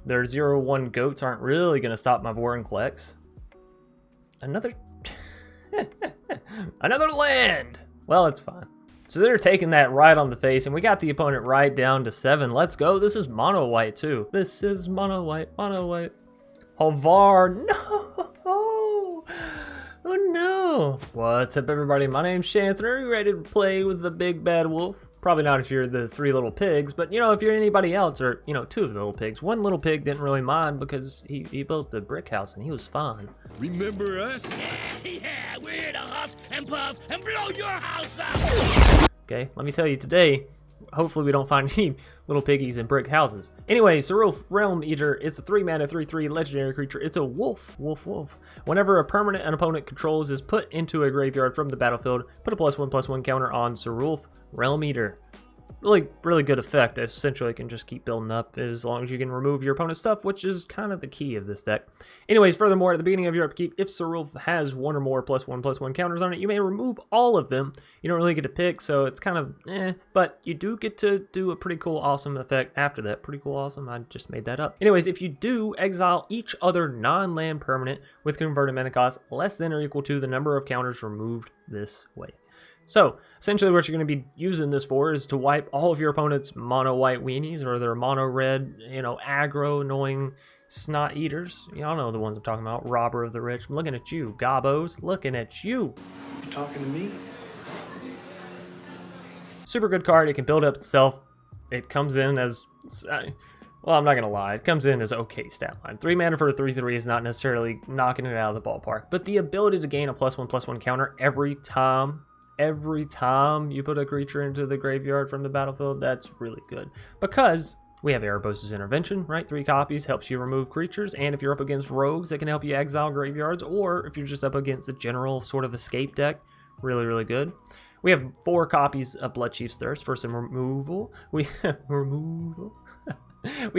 Their 0/1 goats aren't really going to stop my Vorinclex. Another another land. Well, it's fine. So they're taking that right on the face, and we got the opponent right down to 7. Let's go. This is mono white too. This is mono white, mono white. Havar, no! Oh no! What's up, everybody? My name's Chance, and are you ready to play with the big bad wolf? Probably not if you're the 3 little pigs, but you know, if you're anybody else, or you know, 2 of the little pigs. One little pig didn't really mind because he built a brick house and he was fine. Remember us? Yeah, we're here to huff and puff and blow your house up! Okay, let me tell you today, hopefully we don't find any little piggies in brick houses. Anyway, Sarulf, Realm Eater, it's a 3-mana 3/3 legendary creature. It's a wolf. Whenever a permanent an opponent controls is put into a graveyard from the battlefield, put a +1/+1 counter on Sarulf, Realm Eater. Really good effect. Essentially, can just keep building up as long as you can remove your opponent's stuff, which is kind of the key of this deck. Anyways, furthermore, at the beginning of your upkeep, if Sarulf has 1 or more +1/+1 counters on it, you may remove all of them. You don't really get to pick, so it's kind of but you do get to do a pretty cool, awesome effect after that. Pretty cool, awesome. I just made that up. Anyways, if you do exile each other non-land permanent with converted mana cost less than or equal to the number of counters removed this way. So, essentially what you're going to be using this for is to wipe all of your opponent's mono-white weenies, or their mono-red, you know, aggro, annoying snot eaters. Y'all know the ones I'm talking about. Robber of the rich. I'm looking at you, Gobos. Looking at you. You talking to me? Super good card. It can build up itself. It comes in as... well, I'm not going to lie. It comes in as okay stat line. 3 mana for a 3/3 is not necessarily knocking it out of the ballpark. But the ability to gain a +1/+1 counter every time you put a creature into the graveyard from the battlefield, that's really good. Because we have Erebos' Intervention, right? 3 copies helps you remove creatures, and if you're up against rogues, it can help you exile graveyards, or if you're just up against a general sort of escape deck, really good. We have 4 copies of Bloodchief's Thirst for some removal. We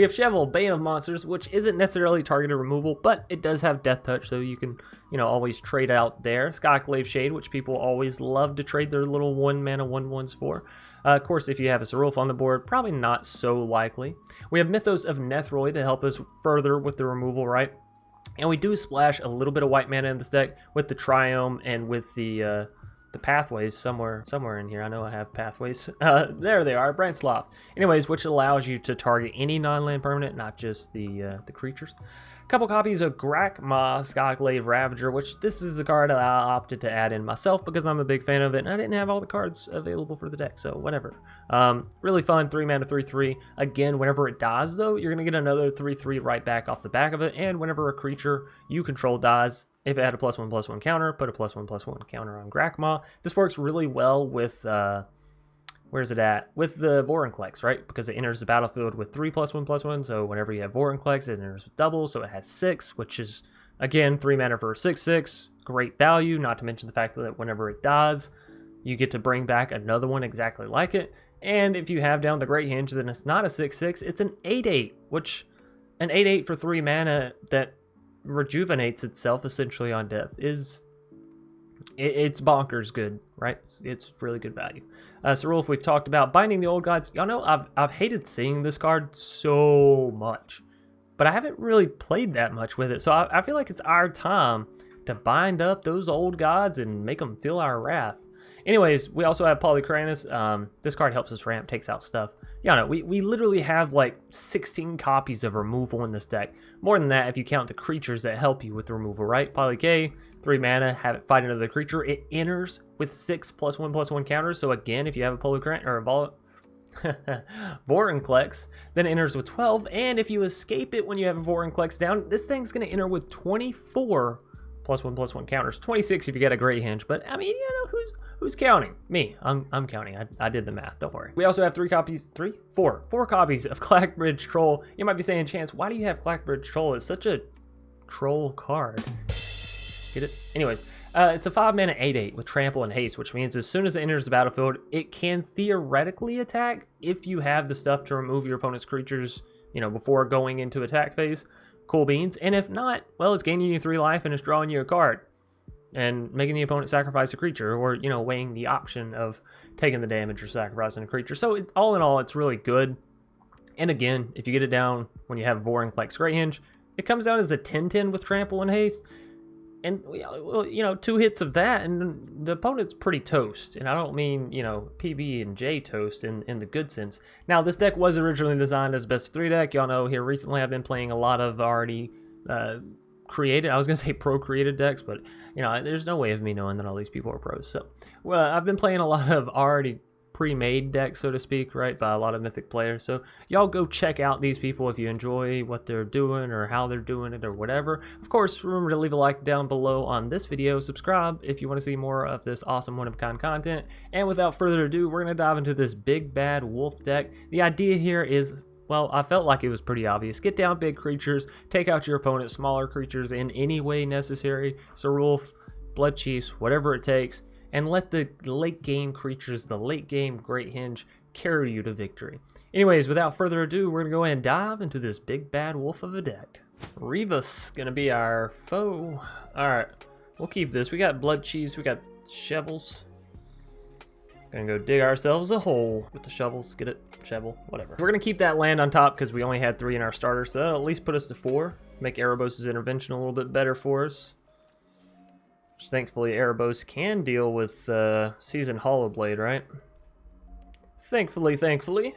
have Cheval, Bane of Monsters, which isn't necessarily targeted removal, but it does have Death Touch, so you can, you know, always trade out there. Skyclave Shade, which people always love to trade their little 1-mana 1/1s for. Of course, if you have a Sarulf on the board, probably not so likely. We have Mythos of Nethroi to help us further with the removal, right? And we do splash a little bit of white mana in this deck with the Triome and with the pathways somewhere in here. I know I have pathways. There they are, Branch Sloth. Anyways, which allows you to target any non-land permanent, not just the creatures. A couple copies of Grakma, Skyclave Ravager, which this is the card I opted to add in myself because I'm a big fan of it, and I didn't have all the cards available for the deck, so whatever. Really fun, 3-mana 3/3. Again, whenever it dies, though, you're going to get another 3/3 right back off the back of it, and whenever a creature you control dies, if it had a +1/+1 counter, put a +1/+1 counter on Grakma. This works really well with, where's it at? With the Vorinclex, right? Because it enters the battlefield with 3 +1/+1, so whenever you have Vorinclex, it enters with double, so it has 6, which is, again, 3 mana for a 6/6. Great value, not to mention the fact that whenever it dies, you get to bring back another one exactly like it. And if you have down the Great Hinge, then it's not a 6/6, it's an 8/8, which an 8/8 for 3 mana that rejuvenates itself essentially on death is... it's bonkers good, right? It's really good value. Sarulf, we've talked about Binding the Old Gods. Y'all know I've hated seeing this card so much, but I haven't really played that much with it. So I feel like it's our time to bind up those old gods and make them feel our wrath. Anyways, we also have Polycranus. This card helps us ramp, takes out stuff. Y'all know, we literally have like 16 copies of removal in this deck. More than that if you count the creatures that help you with the removal, right? Polyk, 3 mana, have it fight another creature. It enters with 6 +1/+1 counters. So again, if you have a Polycran or a Vorinclex, then it enters with 12. And if you escape it when you have a Vorinclex down, this thing's going to enter with 24 +1/+1 counters. 26 if you get a Great Hinge. But I mean, you know, who's counting? Me. I'm counting. I did the math. Don't worry. We also have 4 copies of Clackbridge Troll. You might be saying, Chance, why do you have Clackbridge Troll? It's such a troll card. Get it? Anyways, it's a 5-mana 8/8 with Trample and Haste, which means as soon as it enters the battlefield, it can theoretically attack if you have the stuff to remove your opponent's creatures, you know, before going into attack phase. Cool beans. And if not, well, it's gaining you 3 life and it's drawing you a card and making the opponent sacrifice a creature, or, you know, weighing the option of taking the damage or sacrificing a creature. So all in all, it's really good. And again, if you get it down when you have Voring Klex Great Hinge, it comes down as a 10-10 with Trample and Haste. And, well, you know, 2 hits of that, and the opponent's pretty toast. And I don't mean, you know, PB and J toast in the good sense. Now, this deck was originally designed as a best of 3 deck. Y'all know here recently I've been playing a lot of already created, I was going to say pro-created decks, but, you know, there's no way of me knowing that all these people are pros. So, well, I've been playing a lot of already pre-made decks, so to speak, right, by a lot of Mythic players. So y'all go check out these people if you enjoy what they're doing or how they're doing it or whatever. Of course, remember to leave a like down below on this video, subscribe if you want to see more of this awesome one-of-a-kind content, and without further ado, we're going to dive into this big bad wolf deck. The idea here is, well, I felt like it was pretty obvious. Get down big creatures, take out your opponent's smaller creatures in any way necessary, Sarulf, Blood Chiefs, whatever it takes, and let the late game creatures, the late game Great Hinge, carry you to victory. Anyways, without further ado, we're going to go ahead and dive into this big bad wolf of a deck. Reva's going to be our foe. Alright, we'll keep this. We got Blood Chiefs, we got Shovels. Gonna go dig ourselves a hole with the shovels. Get it? Shovel? Whatever. We're gonna keep that land on top because we only had 3 in our starter, so that'll at least put us to 4. Make Erebos' intervention a little bit better for us. Which thankfully Erebos can deal with Seasoned Hollowblade, right? Thankfully.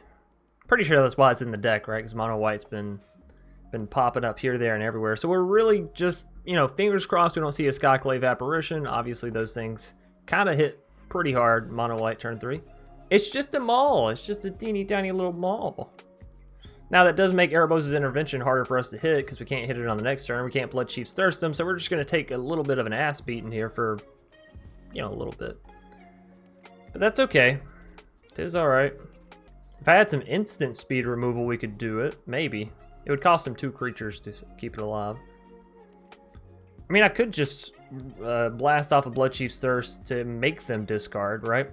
Pretty sure that's why it's in the deck, right? Because Mono White's been popping up here, there, and everywhere. So we're really just, you know, fingers crossed we don't see a Skyclave Apparition. Obviously those things kind of hit pretty hard Mono White turn 3. It's just a maul. It's just a teeny tiny little maul. Now that does make Erebos' intervention harder for us to hit because we can't hit it on the next turn. We can't Blood Chief's Thirst him, so we're just going to take a little bit of an ass beating here for, you know, a little bit. But that's okay. It is alright. If I had some instant speed removal, we could do it. Maybe. It would cost him 2 creatures to keep it alive. I mean, I could just blast off a Blood Chief's Thirst to make them discard, right?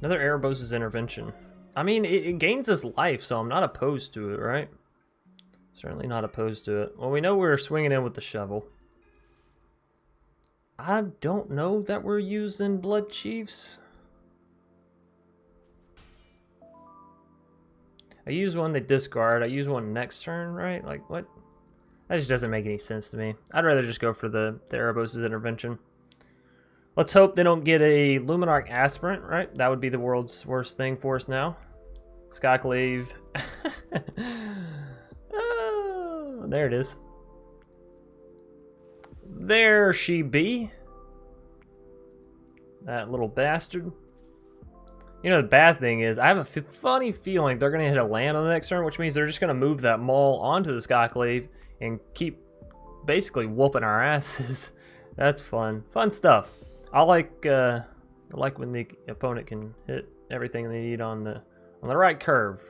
Another Erebos' intervention. I mean, it gains us life, so I'm not opposed to it, right? Certainly not opposed to it. Well, we know we're swinging in with the shovel. I don't know that we're using Blood Chiefs. I use one, they discard. I use one next turn, right? Like, what? That just doesn't make any sense to me. I'd rather just go for the Erebos' intervention. Let's hope they don't get a Luminarch Aspirant, right? That would be the world's worst thing for us now. Skyclave. Oh, there it is. There she be. That little bastard. You know, the bad thing is, I have a funny feeling they're going to hit a land on the next turn, which means they're just going to move that maul onto the Skyclave and keep basically whooping our asses. That's fun. Fun stuff. I like when the opponent can hit everything they need on the right curve.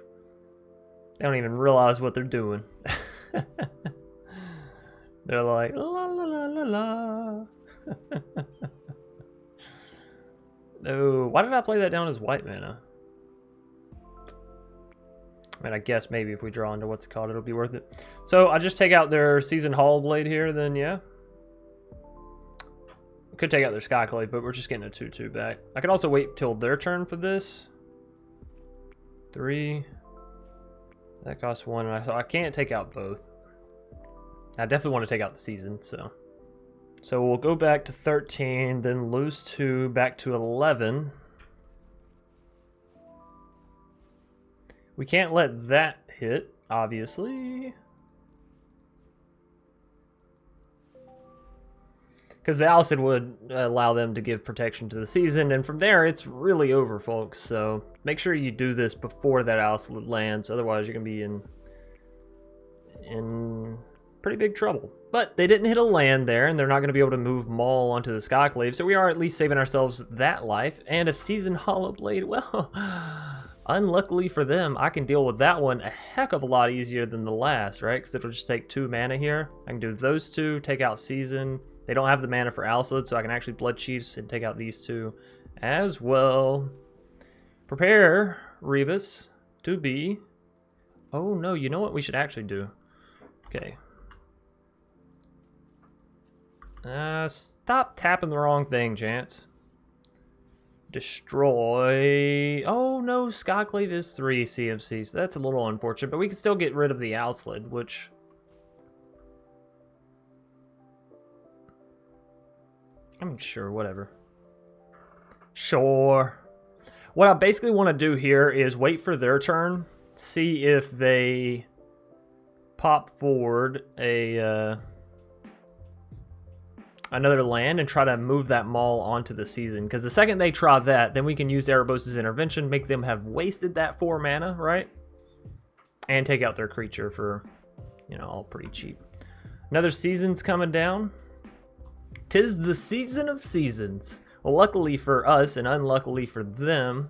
They don't even realize what they're doing. They're like, la la la la la. Oh, why did I play that down as white mana? I mean, I guess maybe if we draw into what's called, it'll be worth it. So I just take out their Seasoned Hollowblade here, then yeah. Could take out their Skyclave, but we're just getting a 2/2 back. I could also wait till their turn for this. 3. That costs 1, and so I can't take out both. I definitely want to take out the Season, so. So we'll go back to 13, then lose 2, back to 11. We can't let that hit, obviously. Because the Alcid would allow them to give protection to the Season, and from there, it's really over, folks. So make sure you do this before that Alcid lands, otherwise you're going to be in pretty big trouble. But they didn't hit a land there, and they're not going to be able to move Maul onto the Skyclave, so we are at least saving ourselves that life. And a Seasoned Hollowblade, well, unluckily for them, I can deal with that one a heck of a lot easier than the last, right? Because it'll just take 2 mana here. I can do those 2, take out Season. They don't have the mana for Alcid, so I can actually Blood Chiefs and take out these 2 as well. Prepare, Revis, to be... Oh no, you know what we should actually do? Okay. Stop tapping the wrong thing, Chance. Destroy. Oh no, Skyclave is 3 CMC, so that's a little unfortunate, but we can still get rid of the Owslid, which... I'm sure, whatever. Sure. What I basically want to do here is wait for their turn, see if they pop forward a another land and try to move that Maul onto the season. Because the second they try that, then we can use Erebos' intervention, make them have wasted that 4 mana, right? And take out their creature for, you know, all pretty cheap. Another season's coming down. 'Tis the season of seasons. Well, luckily for us and unluckily for them,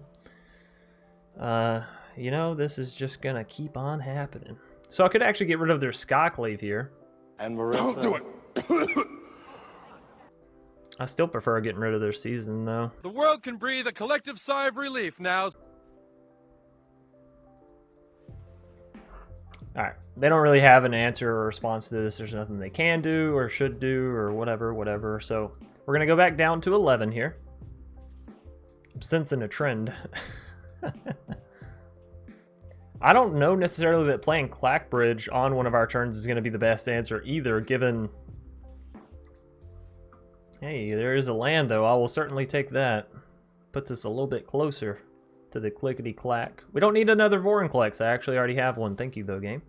you know, this is just gonna keep on happening. So I could actually get rid of their Skyclave here. And Marissa. Don't do it. I still prefer getting rid of their season, though. The world can breathe a collective sigh of relief now. Alright, they don't really have an answer or response to this. There's nothing they can do or should do or whatever. So we're going to go back down to 11 here. I'm sensing a trend. I don't know necessarily that playing Clackbridge on one of our turns is going to be the best answer either, given... Hey, there is a land, though. I will certainly take that. Puts us a little bit closer to the clickety-clack. We don't need another Vorinclex. I actually already have one. Thank you, though, game.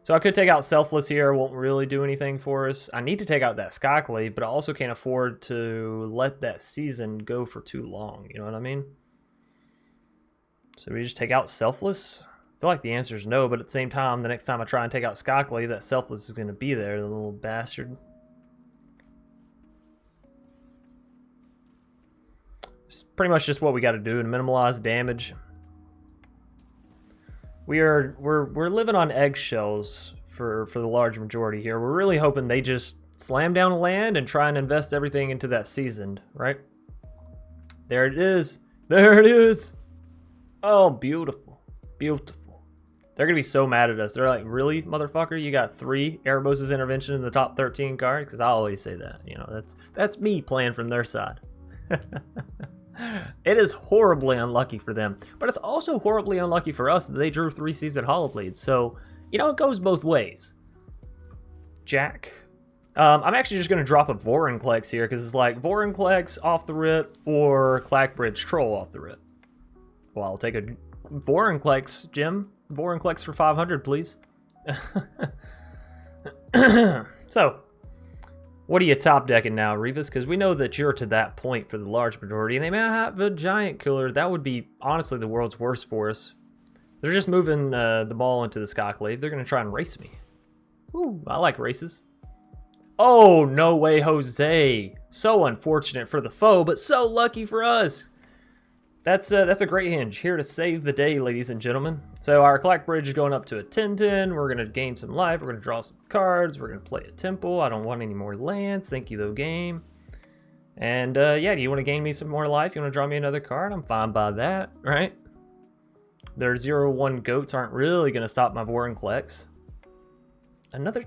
So I could take out Selfless here. Won't really do anything for us. I need to take out that Skyclave, but I also can't afford to let that season go for too long. You know what I mean? So we just take out Selfless? I feel like the answer is no, but at the same time, the next time I try and take out Skyclave, that Selfless is going to be there, the little bastard. It's pretty much just what we got to do to minimize damage. We're living on eggshells for the large majority here. We're really hoping they just slam down a land and try and invest everything into that seasoned, right? There it is. There it is. Oh, beautiful. Beautiful. They're going to be so mad at us. They're like, really, motherfucker? You got 3 Erebos' intervention in the top 13 cards? Because I always say that. You know, that's me playing from their side. It is horribly unlucky for them, but it's also horribly unlucky for us that they drew 3 Seasoned Hollowblades. So, you know, it goes both ways. Jack. I'm actually just going to drop a Vorinclex here, because it's like Vorinclex off the rip or Clackbridge Troll off the rip. Well, I'll take a Vorinclex, Jim. Vorinclex for 500, please. So, what are you top decking now, Revis? Because we know that you're to that point for the large majority, and they may have a giant killer. That would be, honestly, the world's worst for us. They're just moving the ball into the Skyclave. They're going to try and race me. Ooh, I like races. Oh, no way, Jose. So unfortunate for the foe, but so lucky for us. That's a great hinge. Here to save the day, ladies and gentlemen. So our Clackbridge is going up to a 10-10. We're going to gain some life. We're going to draw some cards. We're going to play a temple. I don't want any more lands. Thank you, though, game. And, yeah, do you want to gain me some more life? You want to draw me another card? I'm fine by that, right? Their 0-1 goats aren't really going to stop my Vorinclex. Another...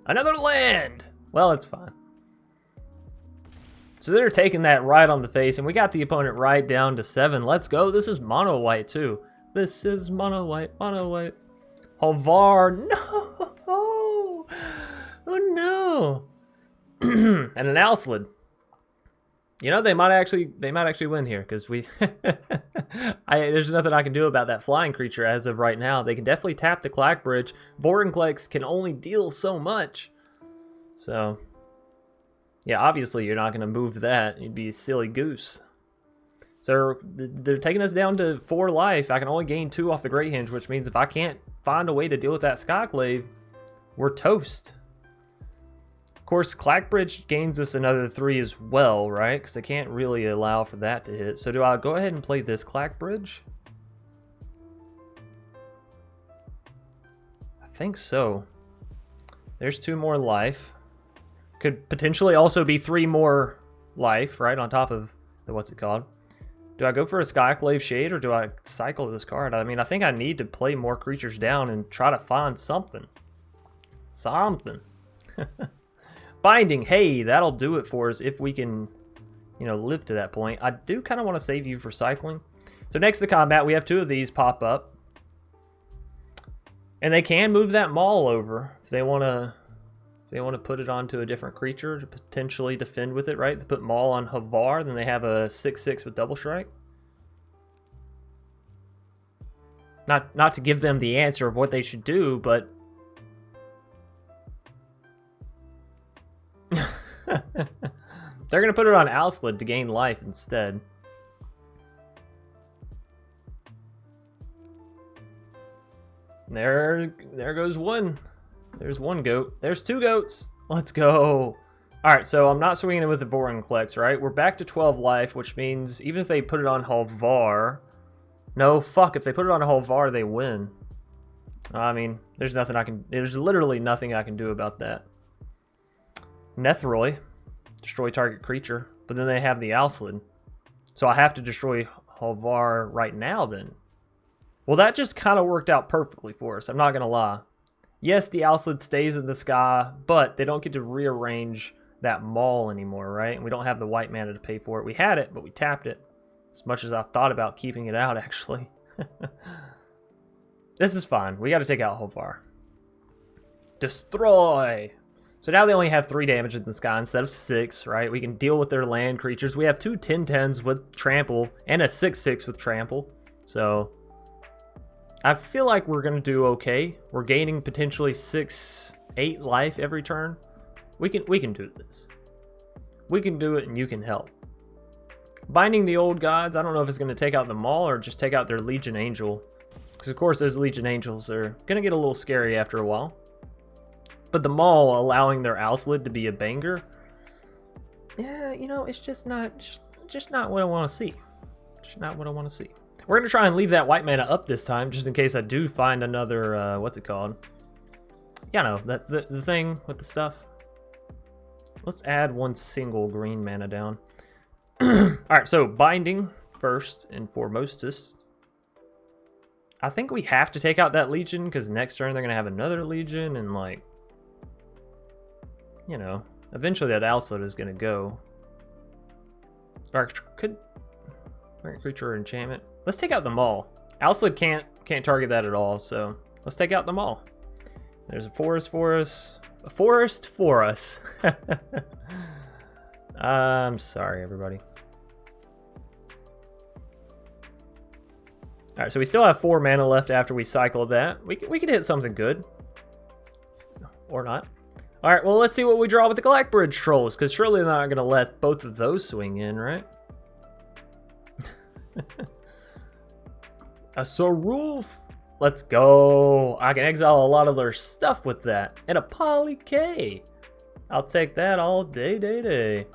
Another land! Well, it's fine. So they're taking that right on the face, and we got the opponent right down to 7. Let's go. This is mono white, too. This is mono white, mono white. Hovar, no! Oh, no. And an Owslid. You know, they might actually win here, because we... there's nothing I can do about that flying creature as of right now. They can definitely tap the Clackbridge. Vorinclex can only deal so much. So... yeah, obviously you're not going to move that. You'd be a silly goose. So they're taking us down to 4 life. I can only gain 2 off the Great Hinge, which means if I can't find a way to deal with that Skyclave, we're toast. Of course, Clackbridge gains us another 3 as well, right? Because they can't really allow for that to hit. So do I go ahead and play this Clackbridge? I think so. There's 2 more life. Could potentially also be 3 more life, right, on top of the, what's it called? Do I go for a Skyclave Shade, or do I cycle this card? I mean, I think I need to play more creatures down and try to find something. Something. Binding, hey, that'll do it for us if we can you know, live to that point. I do kind of want to save you for cycling. So next to combat, we have 2 of these pop up. And they can move that maul over if they want to. If they want to put it onto a different creature to potentially defend with it, right? They put maul on Havar, then they have a 6/6 with double strike. Not to give them the answer of what they should do, but they're gonna put it on Alslid to gain life instead. There goes one. There's 1 goat. There's 2 goats. Let's go. All right, so I'm not swinging it with the Vorinclex, right? We're back to 12 life, which means even if they put it on Halvar, no, fuck. If they put it on Halvar, they win. I mean, there's literally nothing I can do about that. Nethroi, destroy target creature, but then they have the Alslid, so I have to destroy Halvar right now. Then, well, that just kind of worked out perfectly for us. I'm not gonna lie. Yes, the Alslid stays in the sky, but they don't get to rearrange that maul anymore, right? And we don't have the white mana to pay for it. We had it, but we tapped it. As much as I thought about keeping it out, actually. This is fine. We got to take out Halvar. Destroy! So now they only have 3 damage in the sky instead of 6, right? We can deal with their land creatures. We have 2 10/10s with trample and a 6/6 with trample. So I feel like we're going to do okay. We're gaining potentially 6-8 life every turn. We can do this. We can do it, and you can help. Binding the old gods, I don't know if it's going to take out the maul or just take out their Legion Angel. Because, of course, those Legion Angels are going to get a little scary after a while. But the maul allowing their Alslid to be a banger, yeah, you know, it's just not what I want to see. Just not what I want to see. We're going to try and leave that white mana up this time, just in case I do find another, what's it called? Yeah, no, the thing with the stuff. Let's add 1 single green mana down. Alright, so binding first and foremostest. I think we have to take out that Legion, because next turn they're going to have another Legion, and like, you know, eventually that Alslid is going to go. Or could... creature or enchantment. Let's take out the maul. Alslid can't target that at all, so let's take out the maul. There's a forest for us. A forest for us. I'm sorry, everybody. Alright, so we still have 4 mana left after we cycled that. We could hit something good. Or not. Alright, well, let's see what we draw with the Galacbridge Trolls, because surely they're not going to let both of those swing in, right? A Sarulf. Let's go. I can exile a lot of their stuff with that. And a Poly K. I'll take that all day.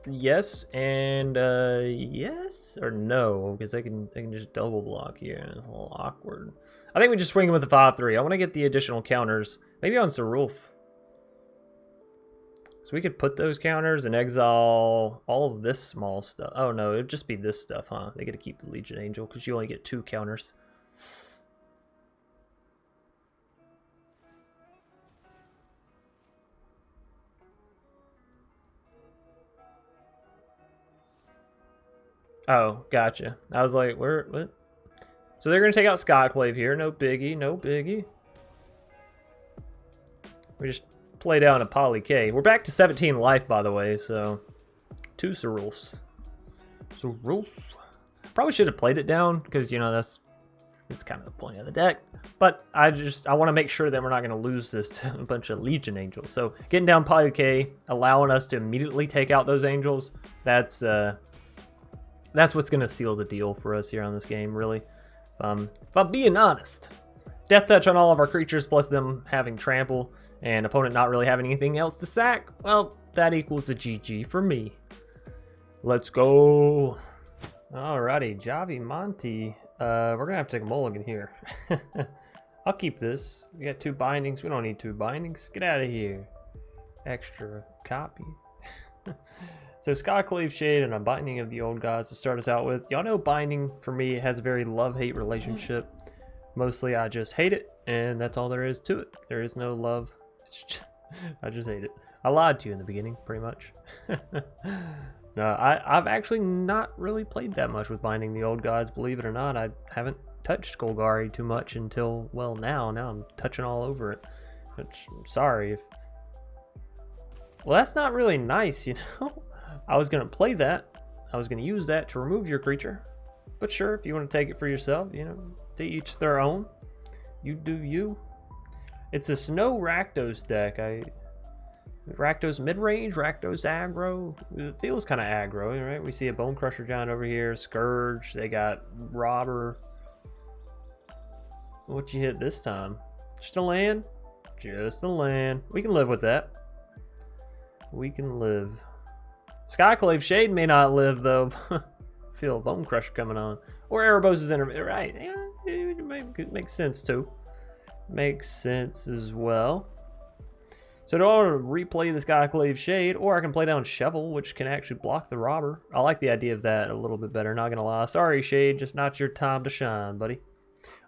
Yes and yes or no, because they can just double block here. It's a little awkward. I think we just swing with the 5/3. I want to get the additional counters. Maybe on Sarulf. So we could put those counters and exile all of this small stuff. Oh no, it'd just be this stuff, huh? They get to keep the Legion Angel because you only get 2 counters. Oh, gotcha. I was like, where? What? So they're gonna take out Skyclave here. No biggie, no biggie. We just play down a Poly K. We're back to 17 life, by the way, so 2 Sarulfs. Sarulf. Probably should have played it down, because, you know, it's kind of the point of the deck. But I want to make sure that we're not going to lose this to a bunch of Legion Angels. So getting down Poly K, allowing us to immediately take out those Angels, that's what's going to seal the deal for us here on this game, really. If I'm being honest. Death touch on all of our creatures, plus them having trample, and opponent not really having anything else to sack, well, that equals a GG for me. Let's go. Alrighty, Javi Monty. We're gonna have to take a mulligan here. I'll keep this. We got 2 bindings. We don't need 2 bindings. Get out of here. Extra copy. So Skyclave Shade and a Binding of the Old Gods to start us out with. Y'all know Binding, for me, has a very love-hate relationship. Mostly I just hate it, and that's all there is to it. There is no love. I just hate it. I lied to you in the beginning, pretty much. No, I've actually not really played that much with Binding the Old Gods, believe it or not. I haven't touched Golgari too much until, well, now I'm touching all over it. Which, I'm sorry if... Well, that's not really nice, you know? I was going to play that. I was going to use that to remove your creature. But sure, if you want to take it for yourself, you know, to each their own. You do you. It's a Snow Rakdos deck. Rakdos mid-range, Rakdos aggro. It feels kind of aggro, right? We see a Bone Crusher Giant over here, Scourge. They got Robber. What you hit this time? Just a land? Just a land. We can live with that. We can live. Skyclave Shade may not live though. Feel a Bone Crusher coming on. Or Erebos is in it, right? Yeah, it makes sense too. Makes sense as well. So do I want to replay the Skyclave Shade, or I can play down Shovel, which can actually block the Robber. I like the idea of that a little bit better, not gonna lie. Sorry, Shade, just not your time to shine, buddy.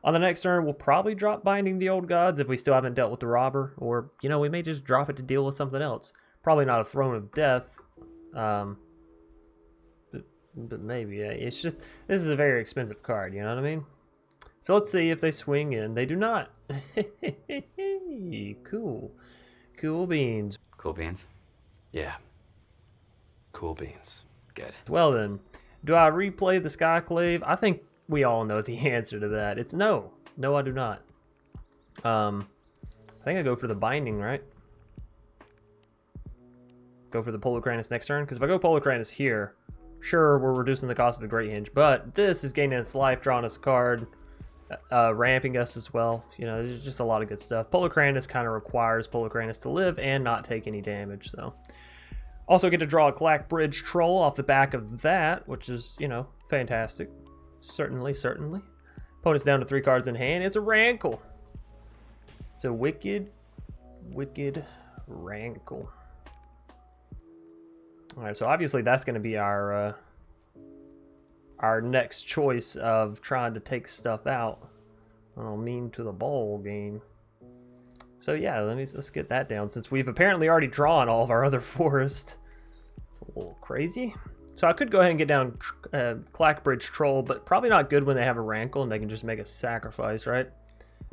On the next turn, we'll probably drop Binding the Old Gods if we still haven't dealt with the Robber, or, you know, we may just drop it to deal with something else. Probably not a Throne of Death, but maybe. Yeah, it's just, this is a very expensive card, you know what I mean? So let's see if they swing in. They do not. Cool. Cool beans. Cool beans? Yeah. Cool beans. Good. Well then, do I replay the Skyclave? I think we all know the answer to that. It's no. No, I do not. I think I go for the Binding, right? Go for the Polocranus next turn? Because if I go Polocranus here, sure, we're reducing the cost of the Great Hinge, but this is gaining its life, drawing us a card, ramping us as well. You know, there's just a lot of good stuff. Polocranus kind of requires Polocranus to live and not take any damage, so. Also get to draw a Clackbridge Troll off the back of that, which is, you know, fantastic. Certainly, certainly. Opponent's down to 3 cards in hand. It's a Rankle. It's a wicked, wicked Rankle. Alright, so obviously that's going to be our next choice of trying to take stuff out. I don't mean to the ball game. So yeah, let's get that down since we've apparently already drawn all of our other forest. It's a little crazy. So I could go ahead and get down Clackbridge Troll, but probably not good when they have a Rankle and they can just make a sacrifice, right?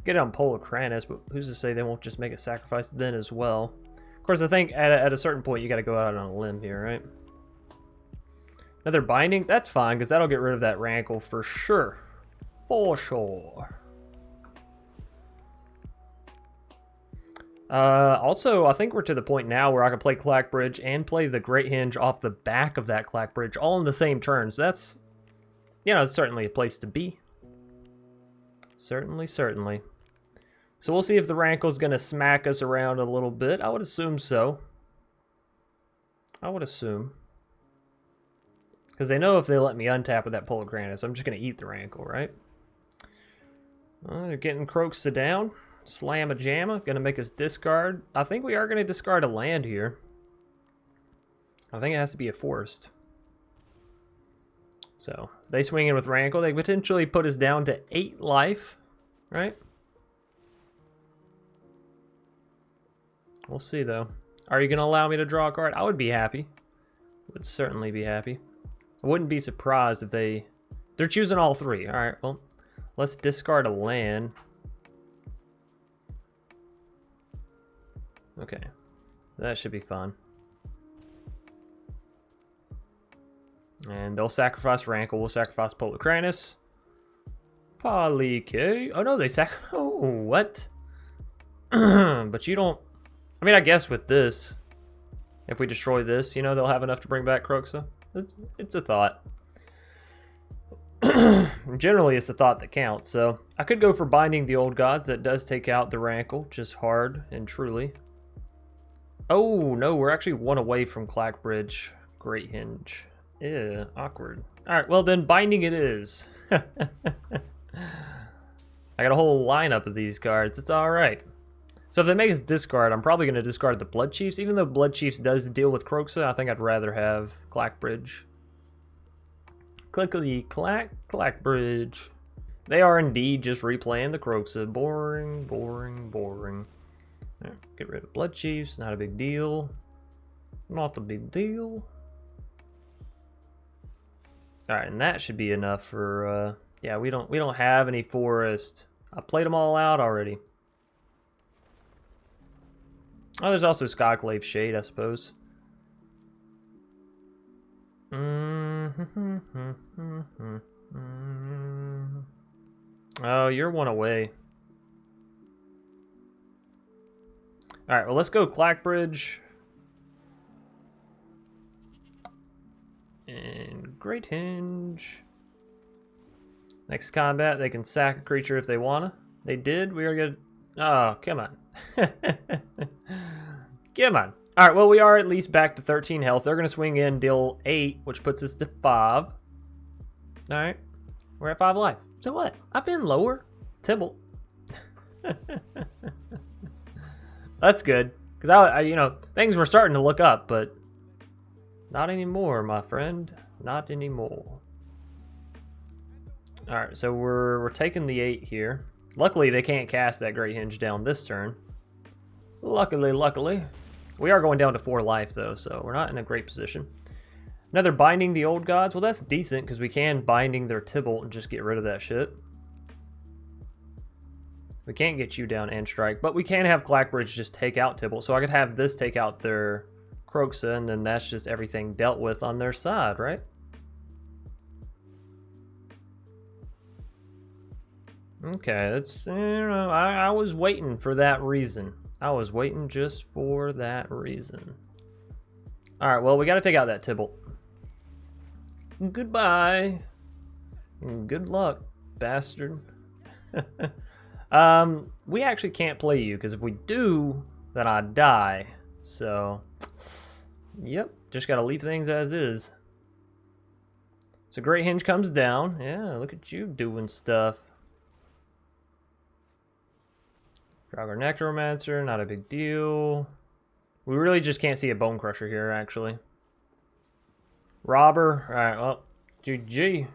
Get down Polocranus, but who's to say they won't just make a sacrifice then as well? Of course, I think at a certain point you got to go out on a limb here, right? Another Binding? That's fine, because that'll get rid of that Rankle for sure. For sure. Also, I think we're to the point now where I can play Clackbridge and play the Great Hinge off the back of that Clackbridge all in the same turn. So that's, you know, it's certainly a place to be. Certainly, certainly. So we'll see if the Rankle's going to smack us around a little bit. I would assume so. I would assume. Because they know if they let me untap with that Polocranus, I'm just going to eat the Rankle, right? They're getting Croxa down. Slam-a-jamma. Going to make us discard. I think we are going to discard a land here. I think it has to be a forest. So, they swing in with Rankle. They potentially put us down to 8 life, right? We'll see, though. Are you going to allow me to draw a card? I would be happy. Would certainly be happy. I wouldn't be surprised if they're choosing all 3. All right, well, let's discard a land. Okay, that should be fun. And they'll sacrifice Rankle. We'll sacrifice Polocranus. Polyk. Oh, no, they oh, what? But you don't... I mean, I guess with this, if we destroy this, you know, they'll have enough to bring back Croxa. It's a thought. Generally, it's a thought that counts. So I could go for Binding the Old Gods. That does take out the Rankle, just hard and truly. Oh, no, we're actually 1 away from Clackbridge. Great Hinge. Yeah, awkward. All right, well, then Binding it is. I got a whole lineup of these cards. It's all right. So if they make us discard, I'm probably going to discard the Blood Chiefs. Even though Blood Chiefs does deal with Croxa, I think I'd rather have Clackbridge. Clickety clack, Clackbridge. They are indeed just replaying the Croxa. Boring, boring, boring. Right, get rid of Blood Chiefs, not a big deal. Not a big deal. Alright, and that should be enough for, yeah, we don't have any forest. I played them all out already. Oh, there's also Skyclave Shade, I suppose. Oh, you're one away. Alright, well, let's go Clackbridge. And Great Hinge. Next combat, they can sack a creature if they wanna. They did. We are gonna. Oh, come on. Come on. Alright, well, we are at least back to 13 health. They're gonna swing in, deal 8, which puts us to 5. Alright. We're at 5 life. So what? I've been lower. Tibble. That's good. Because I, you know, things were starting to look up, but not anymore, my friend. Not anymore. Alright, so we're taking the 8 here. Luckily, they can't cast that Great Hinge down this turn. Luckily. We are going down to 4 life, though, so we're not in a great position. Another Binding the Old Gods. Well, that's decent, because we can Binding their Tibalt and just get rid of that shit. We can't get you down and strike, but we can have Clackbridge just take out Tibalt. So I could have this take out their Croxa, and then that's just everything dealt with on their side, right? Okay, that's, you know, I was waiting for that reason. I was waiting just for that reason. Alright, well, we gotta take out that Tibalt. Goodbye. Good luck, bastard. We actually can't play you, because if we do, then I die. So, yep, just gotta leave things as is. So Great Hinge comes down. Yeah, look at you doing stuff. Draugr Necromancer, not a big deal. We really just can't see a Bone Crusher here, actually. Robber, alright, well, GG.